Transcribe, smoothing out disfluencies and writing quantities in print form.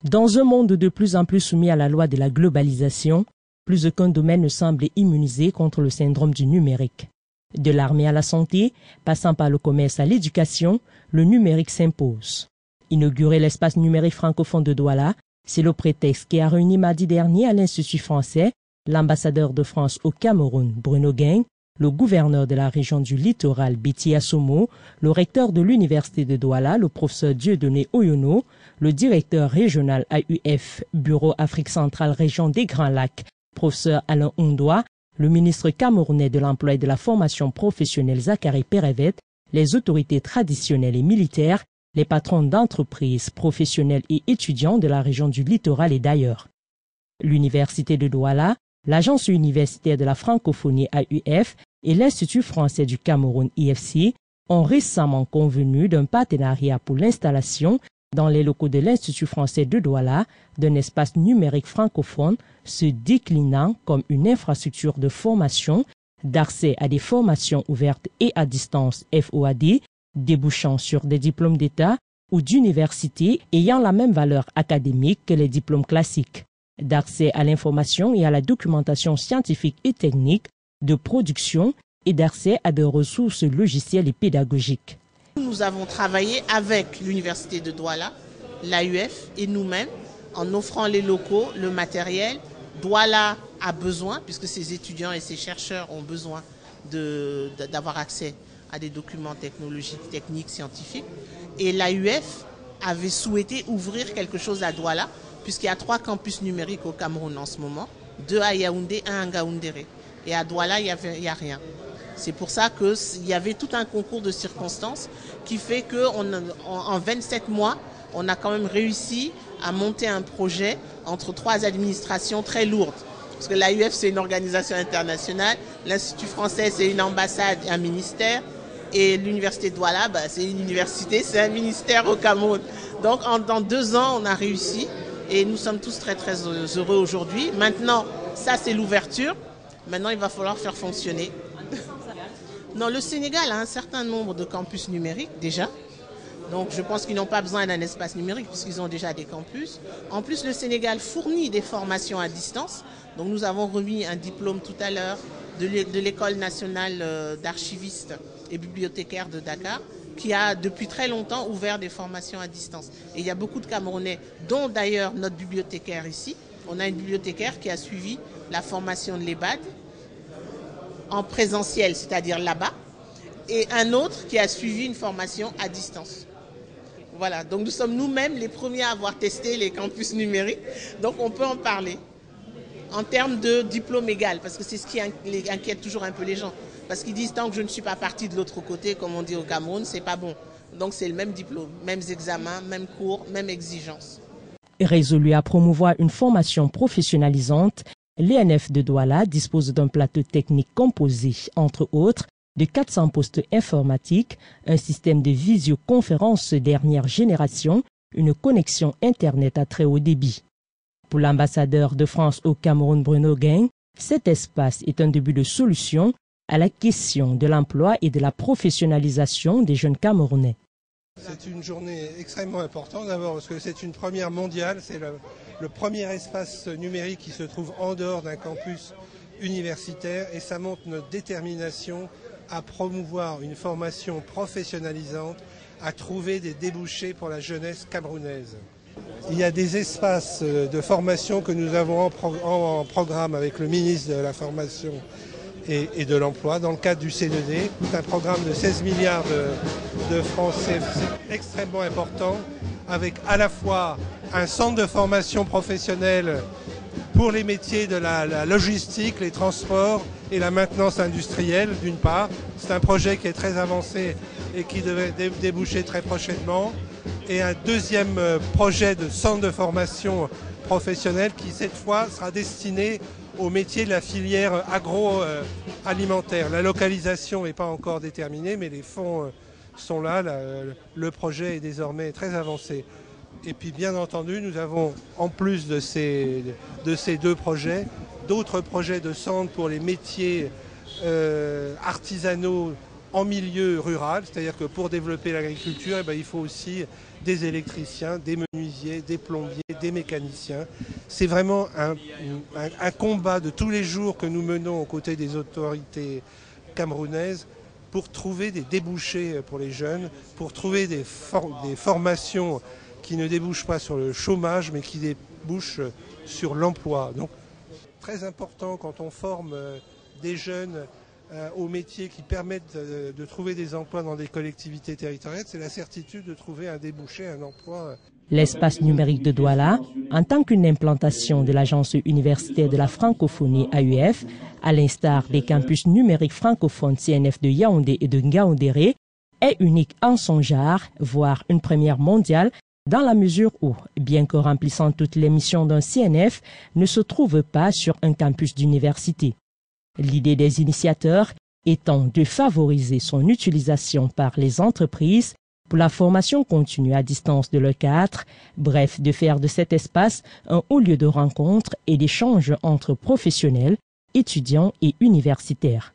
Dans un monde de plus en plus soumis à la loi de la globalisation, plus aucun domaine ne semble immunisé contre le syndrome du numérique. De l'armée à la santé, passant par le commerce à l'éducation, le numérique s'impose. Inaugurer l'espace numérique francophone de Douala, c'est le prétexte qui a réuni mardi dernier à l'Institut français l'ambassadeur de France au Cameroun, Bruno Gueng, le gouverneur de la région du littoral, Biti Assomo, le recteur de l'université de Douala, le professeur Dieudonné Oyono, le directeur régional AUF, Bureau Afrique centrale, région des Grands Lacs, professeur Alain Ondoa, le ministre camerounais de l'emploi et de la formation professionnelle Zachary Perevet, les autorités traditionnelles et militaires, les patrons d'entreprises, professionnels et étudiants de la région du littoral et d'ailleurs. L'université de Douala, l'agence universitaire de la francophonie AUF et l'Institut français du Cameroun IFC ont récemment convenu d'un partenariat pour l'installation dans les locaux de l'Institut français de Douala d'un espace numérique francophone se déclinant comme une infrastructure de formation, d'accès à des formations ouvertes et à distance FOAD, débouchant sur des diplômes d'État ou d'université ayant la même valeur académique que les diplômes classiques, d'accès à l'information et à la documentation scientifique et technique, de production et d'accès à des ressources logicielles et pédagogiques. Nous avons travaillé avec l'université de Douala, l'AUF et nous-mêmes en offrant les locaux, le matériel. Douala a besoin, puisque ses étudiants et ses chercheurs ont besoin d'avoir accès à des documents technologiques, techniques, scientifiques. Et l'AUF avait souhaité ouvrir quelque chose à Douala, puisqu'il y a 3 campus numériques au Cameroun en ce moment, 2 à Yaoundé, 1 à Ngaoundéré. Et à Douala, il n'y a rien. C'est pour ça qu'il y avait tout un concours de circonstances qui fait qu'en 27 mois, on a quand même réussi à monter un projet entre 3 administrations très lourdes. Parce que l'AUF, c'est une organisation internationale, l'Institut français, c'est une ambassade, un ministère, et l'université de Douala, c'est une université, c'est un ministère au Cameroun. Donc dans 2 ans, on a réussi et nous sommes tous très très heureux aujourd'hui. Maintenant, ça c'est l'ouverture. Maintenant, il va falloir faire fonctionner. Non, le Sénégal a un certain nombre de campus numériques déjà. Donc je pense qu'ils n'ont pas besoin d'un espace numérique puisqu'ils ont déjà des campus. En plus, le Sénégal fournit des formations à distance. Donc nous avons remis un diplôme tout à l'heure de l'École nationale d'archivistes et bibliothécaires de Dakar qui a depuis très longtemps ouvert des formations à distance. Et il y a beaucoup de Camerounais, dont d'ailleurs notre bibliothécaire ici. On a une bibliothécaire qui a suivi la formation de l'EBAD en présentiel, c'est-à-dire là-bas, et un autre qui a suivi une formation à distance. Voilà, donc nous sommes nous-mêmes les premiers à avoir testé les campus numériques, donc on peut en parler. En termes de diplôme égal, parce que c'est ce qui inquiète toujours un peu les gens. Parce qu'ils disent tant que je ne suis pas parti de l'autre côté, comme on dit au Cameroun, c'est pas bon. Donc c'est le même diplôme, mêmes examens, mêmes cours, même exigence. Résolu à promouvoir une formation professionnalisante, l'ENF de Douala dispose d'un plateau technique composé, entre autres, de 400 postes informatiques, un système de visioconférence dernière génération, une connexion Internet à très haut débit. Pour l'ambassadeur de France au Cameroun, Bruno Gueng, cet espace est un début de solution à la question de l'emploi et de la professionnalisation des jeunes Camerounais. C'est une journée extrêmement importante d'abord parce que c'est une première mondiale, c'est le premier espace numérique qui se trouve en dehors d'un campus universitaire et ça montre notre détermination à promouvoir une formation professionnalisante, à trouver des débouchés pour la jeunesse camerounaise. Il y a des espaces de formation que nous avons en programme avec le ministre de la Formation et de l'Emploi dans le cadre du C2D. C'est un programme de 16 milliards de francs, c'est extrêmement important, avec à la fois un centre de formation professionnelle pour les métiers de la logistique, les transports et la maintenance industrielle d'une part. C'est un projet qui est très avancé et qui devrait déboucher très prochainement. Et un deuxième projet de centre de formation professionnelle qui cette fois sera destiné aux métiers de la filière agroalimentaire. La localisation n'est pas encore déterminée, mais les fonds sont là. Le projet est désormais très avancé. Et puis bien entendu, nous avons en plus de ces 2 projets, d'autres projets de centre pour les métiers artisanaux en milieu rural, c'est-à-dire que pour développer l'agriculture, il faut aussi des électriciens, des menuisiers, des plombiers, des mécaniciens. C'est vraiment un combat de tous les jours que nous menons aux côtés des autorités camerounaises pour trouver des débouchés pour les jeunes, pour trouver des formations qui ne débouchent pas sur le chômage, mais qui débouchent sur l'emploi. Donc, très important quand on forme des jeunes aux métiers qui permettent de trouver des emplois dans des collectivités territoriales, c'est la certitude de trouver un débouché, un emploi. L'espace numérique de Douala, en tant qu'une implantation de l'Agence universitaire de la francophonie AUF, à l'instar des campus numériques francophones CNF de Yaoundé et de Ngaoundéré, est unique en son genre, voire une première mondiale, dans la mesure où, bien que remplissant toutes les missions d'un CNF, ne se trouve pas sur un campus d'université. L'idée des initiateurs étant de favoriser son utilisation par les entreprises pour la formation continue à distance de leurs cadres, bref, de faire de cet espace un haut lieu de rencontre et d'échange entre professionnels, étudiants et universitaires.